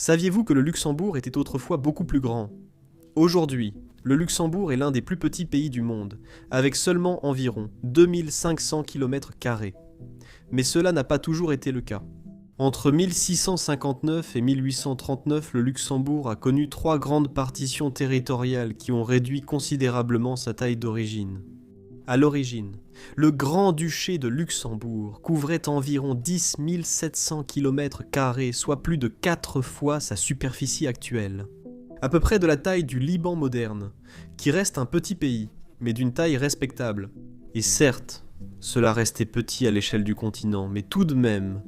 Saviez-vous que le Luxembourg était autrefois beaucoup plus grand? Aujourd'hui, le Luxembourg est l'un des plus petits pays du monde, avec seulement environ 2500 km². Mais cela n'a pas toujours été le cas. Entre 1659 et 1839, le Luxembourg a connu 3 grandes partitions territoriales qui ont réduit considérablement sa taille d'origine. À l'origine, le Grand-Duché de Luxembourg couvrait environ 10 700 km², soit plus de 4 fois sa superficie actuelle. À peu près de la taille du Liban moderne, qui reste un petit pays, mais d'une taille respectable. Et certes, cela restait petit à l'échelle du continent, mais tout de même,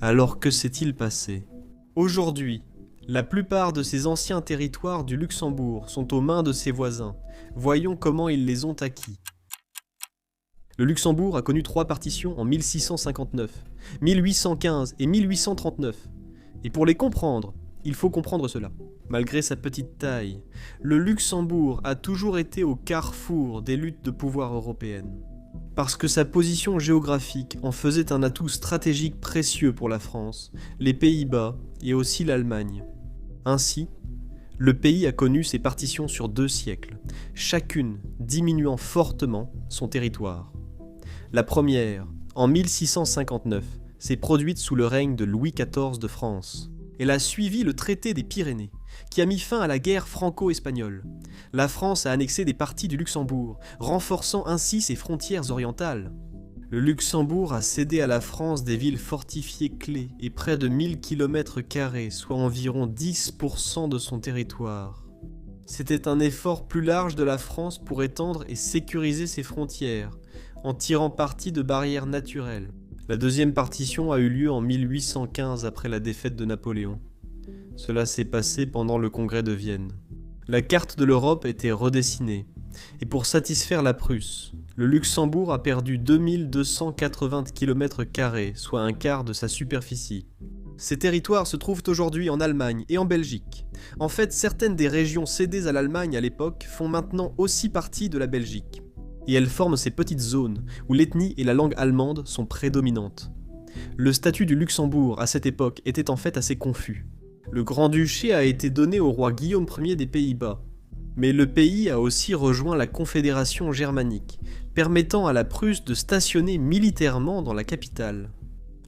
alors que s'est-il passé? Aujourd'hui, la plupart de ces anciens territoires du Luxembourg sont aux mains de ses voisins. Voyons comment ils les ont acquis. Le Luxembourg a connu 3 partitions en 1659, 1815 et 1839. Et pour les comprendre, il faut comprendre cela. Malgré sa petite taille, le Luxembourg a toujours été au carrefour des luttes de pouvoir européennes. Parce que sa position géographique en faisait un atout stratégique précieux pour la France, les Pays-Bas et aussi l'Allemagne. Ainsi, le pays a connu ses partitions sur 2 siècles, chacune diminuant fortement son territoire. La première, en 1659, s'est produite sous le règne de Louis XIV de France. Elle a suivi le traité des Pyrénées, qui a mis fin à la guerre franco-espagnole. La France a annexé des parties du Luxembourg, renforçant ainsi ses frontières orientales. Le Luxembourg a cédé à la France des villes fortifiées clés et près de 1000 km², soit environ 10% de son territoire. C'était un effort plus large de la France pour étendre et sécuriser ses frontières, en tirant parti de barrières naturelles. La deuxième partition a eu lieu en 1815 après la défaite de Napoléon. Cela s'est passé pendant le congrès de Vienne. La carte de l'Europe était redessinée, et pour satisfaire la Prusse, le Luxembourg a perdu 2280 km², soit un quart de sa superficie. Ces territoires se trouvent aujourd'hui en Allemagne et en Belgique. En fait, certaines des régions cédées à l'Allemagne à l'époque font maintenant aussi partie de la Belgique. Et elles forment ces petites zones où l'ethnie et la langue allemande sont prédominantes. Le statut du Luxembourg à cette époque était en fait assez confus. Le Grand-Duché a été donné au roi Guillaume Ier des Pays-Bas, mais le pays a aussi rejoint la Confédération germanique, permettant à la Prusse de stationner militairement dans la capitale.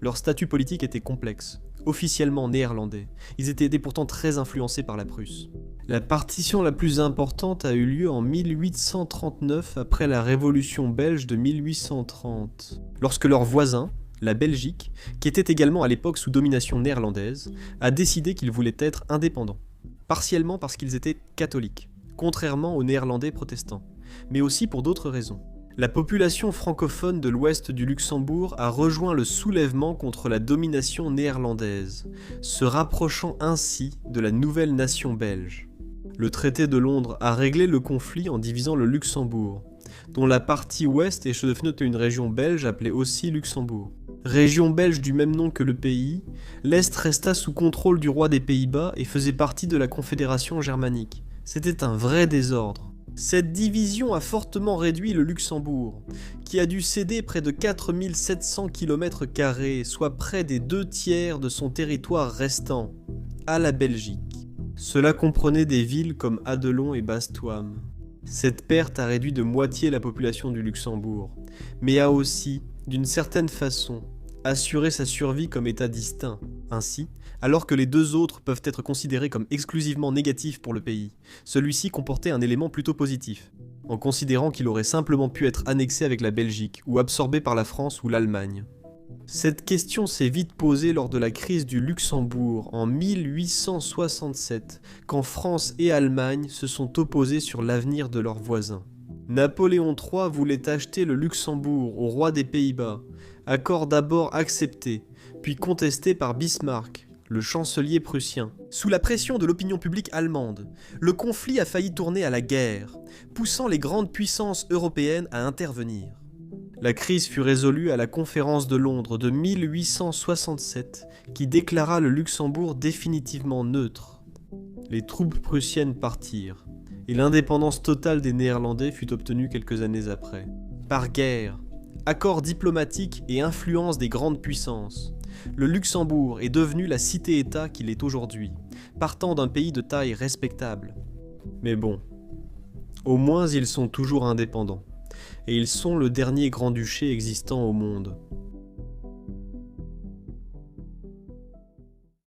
Leur statut politique était complexe, officiellement néerlandais. Ils étaient pourtant très influencés par la Prusse. La partition la plus importante a eu lieu en 1839 après la Révolution belge de 1830, lorsque leur voisin, la Belgique, qui était également à l'époque sous domination néerlandaise, a décidé qu'ils voulaient être indépendants, partiellement parce qu'ils étaient catholiques, contrairement aux Néerlandais protestants, mais aussi pour d'autres raisons. La population francophone de l'ouest du Luxembourg a rejoint le soulèvement contre la domination néerlandaise, se rapprochant ainsi de la nouvelle nation belge. Le traité de Londres a réglé le conflit en divisant le Luxembourg, dont la partie ouest est devenue une région belge appelée aussi Luxembourg. Région belge du même nom que le pays, l'Est resta sous contrôle du roi des Pays-Bas et faisait partie de la Confédération germanique. C'était un vrai désordre. Cette division a fortement réduit le Luxembourg, qui a dû céder près de 4700 km², soit près des 2/3 de son territoire restant, à la Belgique. Cela comprenait des villes comme Adelon et Bastouam. Cette perte a réduit de moitié la population du Luxembourg, mais a aussi, d'une certaine façon, assuré sa survie comme État distinct. Ainsi, alors que les 2 autres peuvent être considérés comme exclusivement négatifs pour le pays, celui-ci comportait un élément plutôt positif, en considérant qu'il aurait simplement pu être annexé avec la Belgique ou absorbé par la France ou l'Allemagne. Cette question s'est vite posée lors de la crise du Luxembourg en 1867, quand France et Allemagne se sont opposés sur l'avenir de leurs voisins. Napoléon III voulait acheter le Luxembourg au roi des Pays-Bas, accord d'abord accepté, puis contesté par Bismarck, le chancelier prussien. Sous la pression de l'opinion publique allemande, le conflit a failli tourner à la guerre, poussant les grandes puissances européennes à intervenir. La crise fut résolue à la conférence de Londres de 1867, qui déclara le Luxembourg définitivement neutre. Les troupes prussiennes partirent, et l'indépendance totale des Néerlandais fut obtenue quelques années après. Par guerre, accords diplomatiques et influence des grandes puissances, Le Luxembourg est devenu la cité-État qu'il est aujourd'hui, partant d'un pays de taille respectable. Mais bon, au moins ils sont toujours indépendants, et ils sont le dernier grand-duché existant au monde.